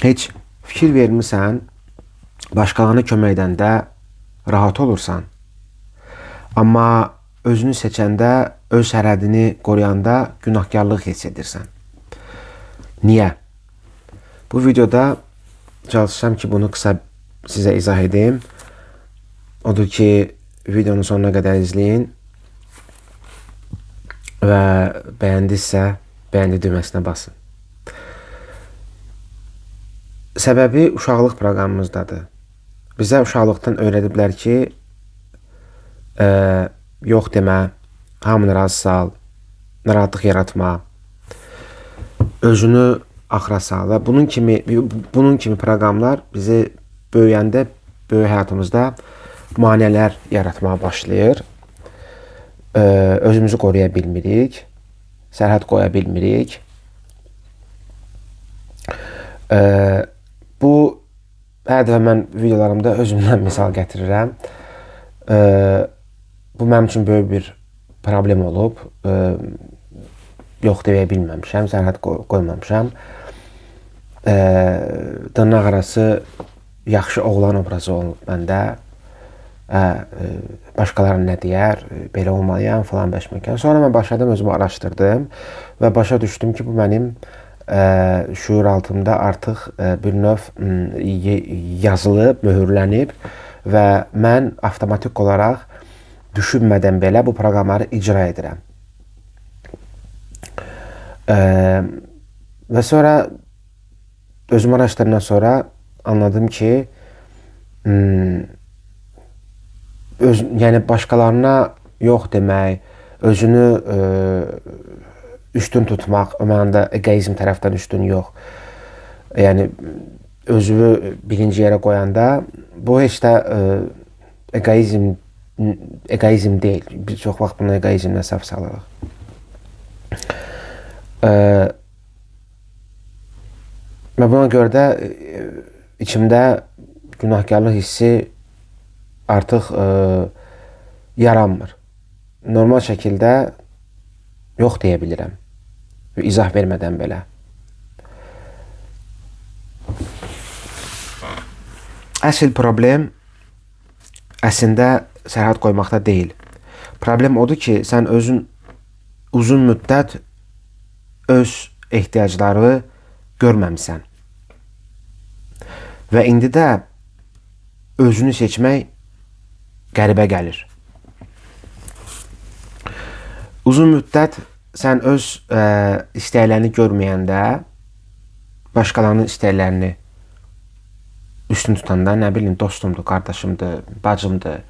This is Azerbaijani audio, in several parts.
Heç fikir vermirsən, başqalarına kömək edəndə rahat olursan. Amma özünü seçəndə, öz sərhədini qoruyanda günahkarlıq hiss edirsən. Niyə? Bu videoda çalışacağım ki, bunu qısa sizə izah edeyim. Odur ki, videonun sonuna qədər izləyin və bəyəndinizsə, bəyəndi düyməsinə basın. Səbəbi uşaqlıq proqramımızdadır. Bizə uşaqlıqdan öyrədiblər ki, yox demə, hamını razı sal, narahatlıq yaratma, özünü axıra sal və bunun kimi proqramlar bizi böyüyəndə, böyük həyatımızda maneələr yaratmağa başlayır. Özümüzü qoruya bilmirik, sərhəd qoya bilmirik. Bu, hər dəfə mən videolarımda özümdən misal gətirirəm. Bu mənim üçün böyük bir problem olub. Yox deyə bilməmişəm, sərhəd qoymamışam. Dırnaq arası yaxşı oğlan obrazı olub məndə. Başqaları nə deyər, belə olmalıyam falan bəşməkən. Sonra mən başladım, özümü araşdırdım və başa düşdüm ki, bu mənim şuur altımda artıq bir növ yazılıb, möhürlənib və mən avtomatik olaraq düşünmədən belə bu proqramları icra edirəm. Və sonra özümü araşdırandan sonra anladım ki, yəni başqalarına yox demək, özünü üstün tutmaq, o mənada egoizm tərəfdən üstün yox. Yəni özünü birinci yerə qoyanda bu heç də egoizm deyil. Biz çox vaxt bunu egoizmlə səhv salırıq. Və buna görə də içimdə günahkarlıq hissi artıq yaranmır. Normal şəkildə yox deyə bilirəm. İzah vermədən belə. Əsl problem əslində sərhəd qoymaqda deyil. Problem odur ki, sən özün uzun müddət öz ehtiyacları görməmisən. Və indi də özünü seçmək qəribə gəlir. Uzun müddət sən öz istəklərini görməyəndə, başqalarının istəklərini üstün tutanda, nə bilin, dostumdur, qardaşımdır, bacımdır,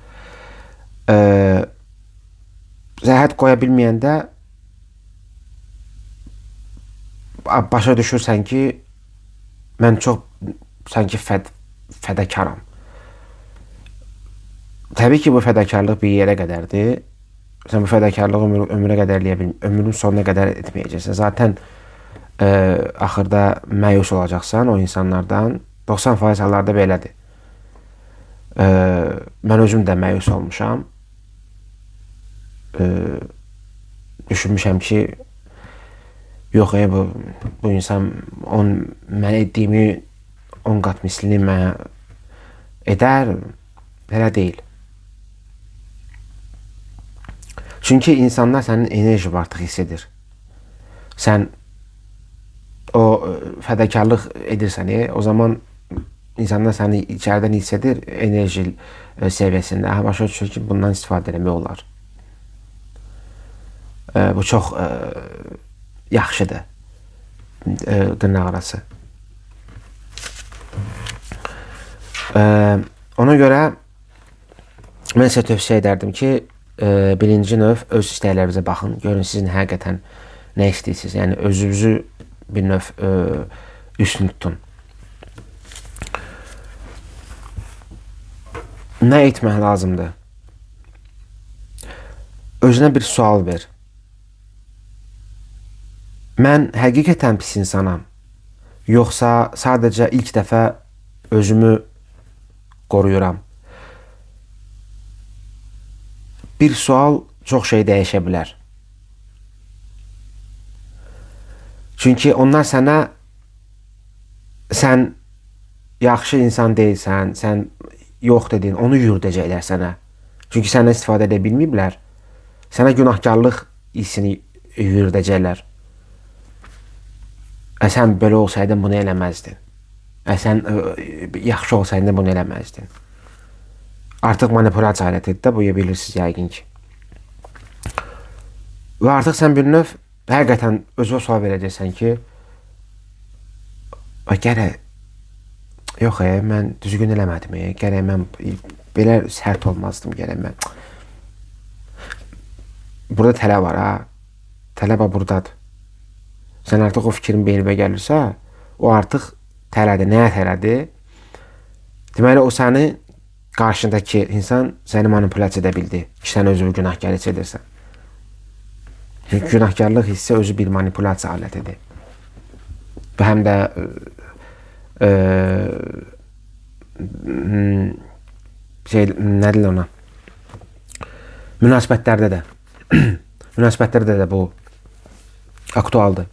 sərhəd qoya bilməyəndə başa düşürsən ki, mən çox sanki fədakaram. Təbii ki, bu fədakarlıq bir yerə qədərdir. Sən bu fədakarlığı ömrə qədər eləyə bilməyəcəksən, ömrün sonuna qədər etməyəcəksən. Zaten axırda məyus olacaqsan o insanlardan. 90% hallarda belədir. Mən özüm də məyus olmuşam. Düşünmüşəm ki, yox, bu insan mən etdiyimi 10 qat mislini mənə edər. Belə deyil. Çünki insanlar sənin enerji artıq hiss edir. Sən o fədakarlıq edirsən, o zaman insanlar səni içəridən hiss edir, enerji səviyyəsində. Başa düşür ki, bundan istifadə etmək olar. Bu çox yaxşıdır, dırnaq arası. Ona görə mən sizə tövsiyə edərdim ki, birinci növ öz istəklərinizə baxın, görün sizin həqiqətən nə istəyirsiniz. Yəni özünüzü bir növ üstün tutun. Nə etmək lazımdır? Özünə bir sual ver. Mən həqiqətən pis insanam, yoxsa sadəcə ilk dəfə özümü qoruyuram? Bir sual çox şey dəyişə bilər. Çünki onlar sənə sən yaxşı insan deyilsən, sən yox dedin, onu yürüdəcəklər sənə. Çünki səndən istifadə edə bilməyiblər. Sənə günahkarlıq hissini yürüdəcəklər. Sən belə olsaydın bunu eləməzdin. Sən yaxşı olsaydın bunu eləməzdin. Artıq manipulasiya alətidir də, bu bilirsiniz yəqin ki. Və artıq sən bir növ həqiqətən özünə sual verəcəksən ki, gərək yox, mən düzgün eləmədim, gərək mən belə sərt olmazdım, gərək mən. Burada tələ var, tələ buradadır. Sən artıq o fikrin beynimə gəlirsə, o artıq tələdir. Nəyə tələdir? Deməli, o səni qarşındakı insan səni manipulasiya edə bildi ki, sən özünü günahkar hiss edirsən. Çünki günahkarlıq hissi özü bir manipulasiya alətidir. Və həm də nə deyil ona? Münasibətlərdə də bu aktualdır.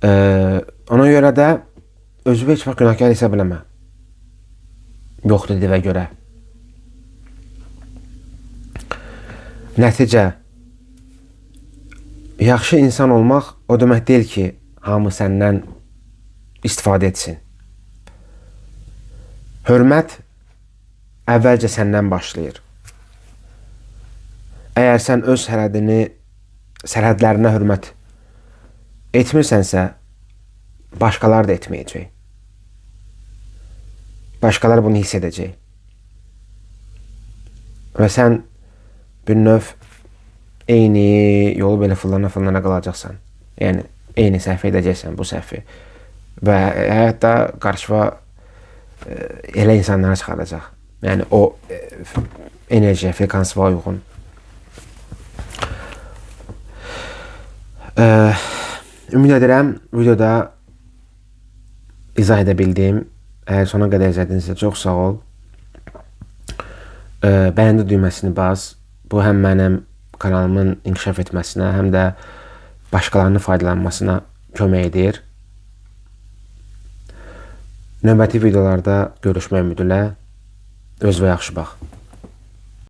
Ona görə də özü heç vaxt günahkar hesab eləmə. Yox dediyinə görə. Nəticə, yaxşı insan olmaq o demək deyil ki, hamı səndən istifadə etsin. Hörmət əvvəlcə səndən başlayır. Əgər sən öz sərhədlərinə hörmət etmirsənsə, başqalar da etməyəcək. Başqalar bunu hiss edəcək. Və sən bir növ eyni yolu belə fırlana qalacaqsan. Yəni, eyni səhv edəcəksən bu səhvi. Və hətta qarşıva elə insanlara çıxaracaq. Yəni, o enerjiyə, frekansıva uyğun. Ümid edirəm, videoda izah edə bildim. Əgər sona qədər izlədinizsə, çox sağ ol. Bəyəndi düyməsini bas. Bu həm mənim kanalımın inkişaf etməsinə, həm də başqalarının faydalanmasına kömək edir. Növbəti videolarda görüşmək ümidi ilə. Özünə yaxşı bax.